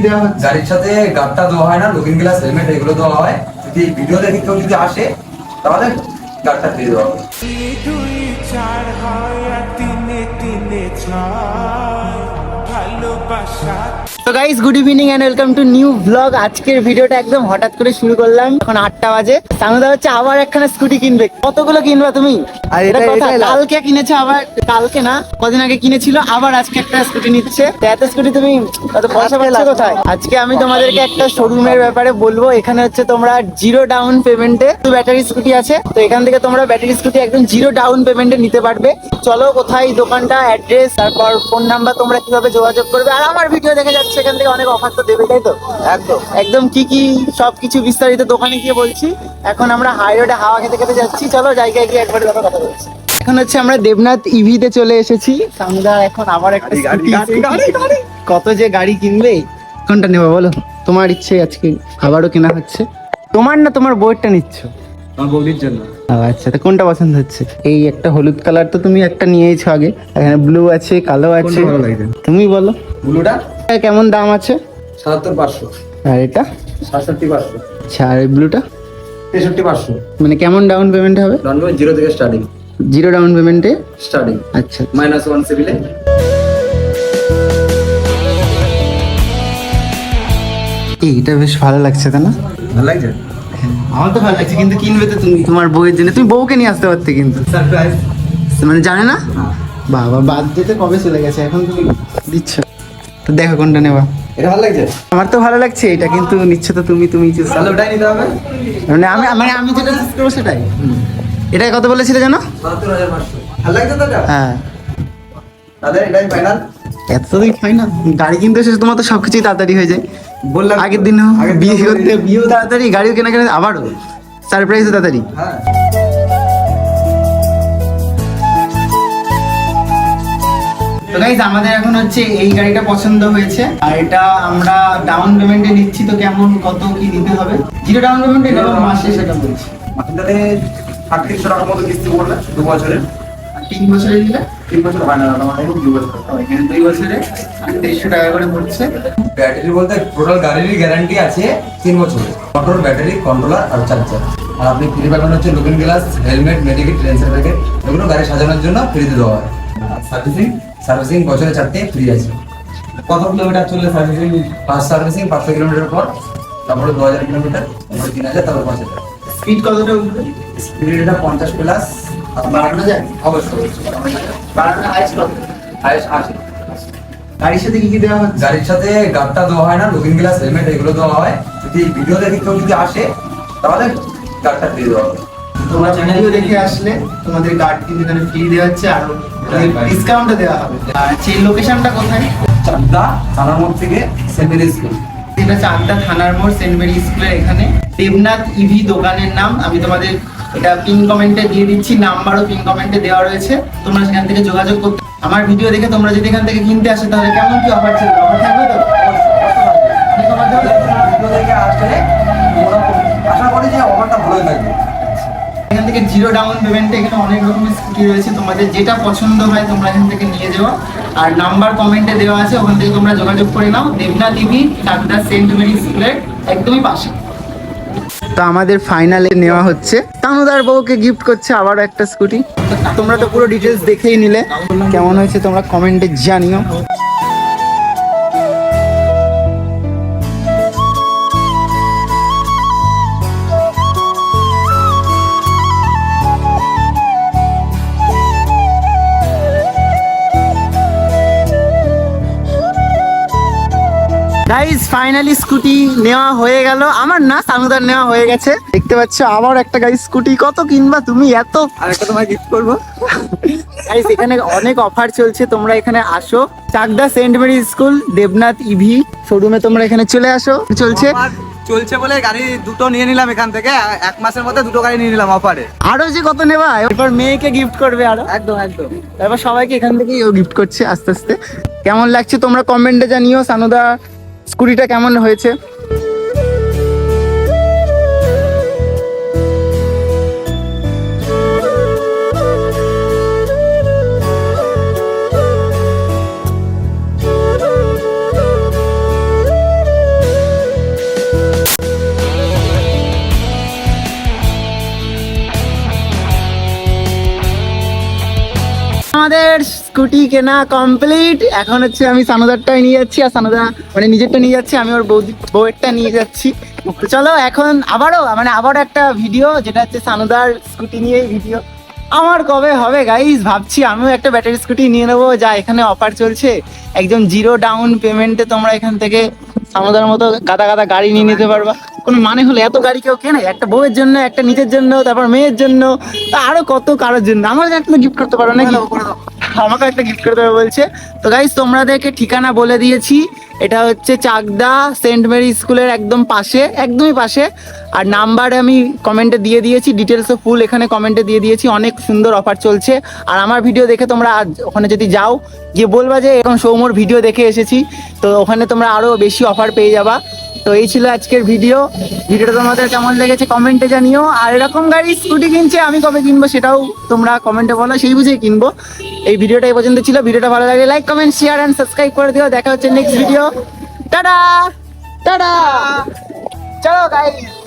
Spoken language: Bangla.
দেওয়া হচ্ছে? গাড়ির সাথে গাড়টা দেওয়া হয় না, লুকিং গ্লাস, হেলমেট এগুলো দেওয়া হয়। যদি ভিডিও দেখে কেউ যদি আসে তাহলে গাড়টা দিয়ে দেওয়া হবে। তো guys, good evening and welcome to new blog. আজকের ভিডিওটা একদম হঠাৎ করে শুরু করলাম। এখন 8টা বাজে। সানুদা হচ্ছে আবার একখানা স্কুটি কিনবে। কতগুলো কিনবা তুমি? আর এটা এটা কথা, কালকে কিনেছে, আবার কালকে না কদিন আগে কিনেছিল, আবার আজকে একটা স্কুটি নিচ্ছে। তো এত স্কুটি তুমি এত পয়সা পাচ্ছ কোথায়? আজকে আমি তোমাদেরকে একটা শোরুমের ব্যাপারে বলবো। এখানে হচ্ছে তোমরা জিরো ডাউন পেমেন্টে ব্যাটারি স্কুটি আছে। তো এখান থেকে তোমরা ব্যাটারি স্কুটি একদম জিরো ডাউন পেমেন্টে নিতে পারবে। চলো, কোথায় দোকানটা, অ্যাড্রেস, তারপর ফোন নাম্বার, তোমরা কিভাবে যোগাযোগ করবে। আর আমার ভিডিও দেখে যাচ্ছে, এখান থেকে অনেক অফার তো দেবে, তাই তো? একদম একদম কি কি সবকিছু বিস্তারিত দোকানে গিয়ে বলছি। এখন আমরা হাই রোডে হাওয়া খেতে খেতে যাচ্ছি। চলো জায়গায় গিয়ে একবার কথা বলছি। এখন হচ্ছে আমরা দেবনাথ ইভিতে চলে এসেছি। সামদা এখন আবার একটা কত যে গাড়ি কিনবে। কোনটা নেবো বলো? তোমার ইচ্ছে আজকে আবারও কেনা হচ্ছে। তোমার না তোমার বউয়েরটা নিচ্ছ? আমার বৌদির জন্য। আচ্ছা, তো কোনটা পছন্দ হচ্ছে? এই একটা হলুদ কালার তো তুমি একটা নিয়েছো আগে, এখানে ব্লু আছে, কালো আছে, ভালো লাগছে? তুমি বলো। ব্লুটা কেমন দাম আছে? ৭৭,৫০০। আর এটা? ৬৭,৫০০। আচ্ছা, আর ব্লুটা? ৬৩,৫০০। মানে কেমন ডাউন পেমেন্ট হবে? ডাউন পেমেন্ট 0 থেকে স্টার্টিং। জিরো ডাউন পেমেন্টে স্টার্টিং আচ্ছা, -1 সিভিলে। এইটা বেশ ভালো লাগছে, তাই না? ভালো লাগছে? আমার তো ভালো লাগছে, কিন্তু কিনবে তো তুমি তোমার বউয়ের জন্য। তুমি বউকে নিয়ে আসতে পারতে কিন্তু। সারপ্রাইজ। মানে জানে না? বাবা, বাদ দিতে কবে চলে গেছে, এখন তুমি দিচ্ছ। তো দেখো কোনটা নেবা। এটা ভালো লাগছে? আমার তো ভালো লাগছে এটা, কিন্তু নিচ্ছ তো তুমি choose করো। তাহলে ওটাই নিতে হবে। আমি যেটা চুজ করবো সেটাই। এটা কত বলেছিলে জানো? ৭৭,৫০০। ভালো লাগছে তো এটা? হ্যাঁ। তাদের এটাই ফাইনাল। এত তাড়াতাড়ি ফাইনাল? গাড়ি কিনতে এসে তোমার তো সবকিছুই তাড়াতাড়ি হয়ে যায়। বললাম আগের দিনও বিয়ে করতে, বিয়েও তাড়াতাড়ি, গাড়িও কেনা, আবারও সারপ্রাইজও তাড়াতাড়ি। হ্যাঁ। তো গাইস, আমাদের এখন হচ্ছে এই গাড়িটা পছন্দ হয়েছে, আর এটা আমরা ডাউন পেমেন্টে নিচ্ছি। তো কেমন, কত কি দিতে হবে? জিরো ডাউন পেমেন্টে এবং মাসে সেটা বলছি। মাসিটাতে ৩৮০০ টাকার মতো কিস্তি পড়বে 2 বছরে। আর 3 বছরে দিলে 3 বছর হয় না দাদা, মানে 2 বছর। এখানে 2 বছরে ৩৮০০ টাকা করে পড়ছে। ব্যাটারি বলতে টোটাল গাড়ির গ্যারান্টি আছে 3 বছরের। মোটর, ব্যাটারি, কন্ট্রোলার আর চার্জার। আর আপনি ফ্রি পাবেন হচ্ছে লুকিং গ্লাস, হেলমেট, মেডিকেট, লেন্সের প্যাকেট, এগুলো গাড়ি সাজানোর জন্য ফ্রিতে দেওয়া হয়। সার্ভিসিং বছরে 4টে ফ্রি আছে। কত কিলোমিটার চললে সার্ভিসিং? ফার্স্ট সার্ভিসিং 500 কিলোমিটার পর, তারপরে 2000 কিলোমিটার, তারপরে 3000, তারপর 5000। স্পিড কতটা উঠবে? স্পিড এটা 50 প্লাস। বাড়ানো যায়? অবশ্যই বাড়ানো হাইস্ট কত? হাইস্ট 80। গাড়ির সাথে কি কি দেওয়া হচ্ছে? গাড়ির সাথে গাড়টা দেওয়া হয় না, লুকিং গ্লাস, হেলমেট এগুলো দেওয়া হয়। যদি ভিডিও দেখে কেউ যদি আসে তাহলে গাড়টা দিয়ে দেওয়া হবে। তোমরা ভিডিও দেখে আসলে তোমাদের গার্ড কিন্তু এখানে ফ্রি দেওয়া হচ্ছে, আর ডিসকাউন্টও দেওয়া হবে। আর সেই লোকেশনটা কোথায়? চাকদা থানার মোড় থেকে সেন্ট মেরি স্কুল। এটা চাকদা থানার মোড়, সেন্ট মেরি স্কুলের এখানে দেবনাথ ইভি দোকানের নাম। আমি তোমাদের এটা পিন কমেন্টে দিয়ে দিচ্ছি, নাম্বারও পিন কমেন্টে দেওয়া রয়েছে। তোমরা সেখান থেকে যোগাযোগ করতে। আমার ভিডিও দেখে তোমরা যদি এখান থেকে কিনতে আসো, তাহলে কেমন কি অফার চলবে? অফার থাকবে তো? অনেক অফার থাকবে? ভিডিও দেখে আসলে আশা করি যে অফারটা ভালোই থাকবে। এখান থেকে জিরো ডাউন পেমেন্টে এখানে অনেক রকমের স্কুটি রয়েছে। তোমাদের যেটা পছন্দ হয় তোমরা এখান থেকে নিয়ে যাও। আর নাম্বার কমেন্টে দেওয়া আছে, ওখান থেকে তোমরা যোগাযোগ করে নাও। Debnath TV, Chakdah Saint Mary স্কুলের একদমই পাশে। তো আমাদের ফাইনালে নেওয়া হচ্ছে, তানুদার বউকে গিফট করছে আবারও একটা স্কুটি। তোমরা তো পুরো ডিটেলস দেখেই নিলে, কেমন হয়েছে তোমরা কমেন্টে জানিও। গাইস, ফাইনালি স্কুটি নেওয়া হয়ে গেল। আমার না, সানুদার নেওয়া হয়ে গেছে। দেখতে পাচ্ছ আবার একটা গাইস স্কুটি। কত কিনবা তুমি? এত? আরেকটা তোমায় গিফট করবো। গাইস, এখানে অনেক অফার চলছে, তোমরা এখানে আসো। Chakdah Saint Mary school, Debnath EV শোরুমে তোমরা এখানে চলে আসো। চলছে চলছে বলে গাড়ি দুটো নিয়ে নিলাম এখান থেকে। 1 মাসের মধ্যে 2টো গাড়ি নিয়ে নিলাম অফারে। আরো যে কত নেবা, এরপর মেয়েকে গিফট করবে আরো। একদম একদম। তারপর সবাইকে এখান থেকেই ও গিফট করছে আস্তে আস্তে। কেমন লাগছে তোমরা কমেন্টে জানিও। সানুদা স্কুটিটা কেমন হয়েছে? আমাদের স্কুটি কেনা কমপ্লিট। এখন হচ্ছে আমি সানুদারটাই নিয়ে যাচ্ছি, আর সানুদা মানে নিজেরটা নিয়ে যাচ্ছি, আমি ওর বউয়েরটা নিয়ে যাচ্ছি। তো চলো এখন আবারও একটা ভিডিও, যেটা হচ্ছে সানুদার স্কুটি নিয়ে ভিডিও। আমার কবে হবে গাইস, ভাবছি আমিও একটা ব্যাটারি স্কুটি নিয়ে নেবো, যা এখানে অফার চলছে। একদম 0 ডাউন পেমেন্টে তোমরা এখান থেকে সানুদার মতো গাদা গাদা গাড়ি নিয়ে নিতে পারবা। কোনো মানে হলে এত গাড়ি কেউ কেনে? একটা বউয়ের জন্য, একটা নিজের জন্য, তারপর মেয়ের জন্য, তা আরো কত কারোর জন্য। আমাকে একটা গিফট করতে পারো নাকি? আমাকে একটা গিফট করে দেবে বলছে। তো গাইস তোমাদেরকে ঠিকানা বলে দিয়েছি, এটা হচ্ছে চাকদা সেন্ট মেরি স্কুলের একদম পাশে, একদমই পাশে। আর নাম্বার আমি কমেন্টে দিয়ে দিয়েছি, ডিটেলসও ফুল এখানে কমেন্টে দিয়ে দিয়েছি। অনেক সুন্দর অফার চলছে। আর আমার ভিডিও দেখে তোমরা আজ ওখানে যদি যাও, গিয়ে বলবা যে এরকম সৌম্যর ভিডিও দেখে এসেছি, তো ওখানে তোমরা আরো বেশি অফার পেয়ে যাবা। তো এই ছিল আজকের ভিডিওটা তোমাদের কেমন লেগেছে কমেন্টে জানিও। আর এরকম গাড়ি স্কুটি কিনছে, আমি কবে কিনবো সেটাও তোমরা কমেন্টে বলো, সেই বুঝেই কিনবো। এই ভিডিওটা এই পর্যন্ত ছিল। ভিডিওটা ভালো লাগলে like, comment, share and subscribe করে দিও। দেখা হচ্ছে নেক্সট ভিডিও। টাটা টাটা, চলো গাইস।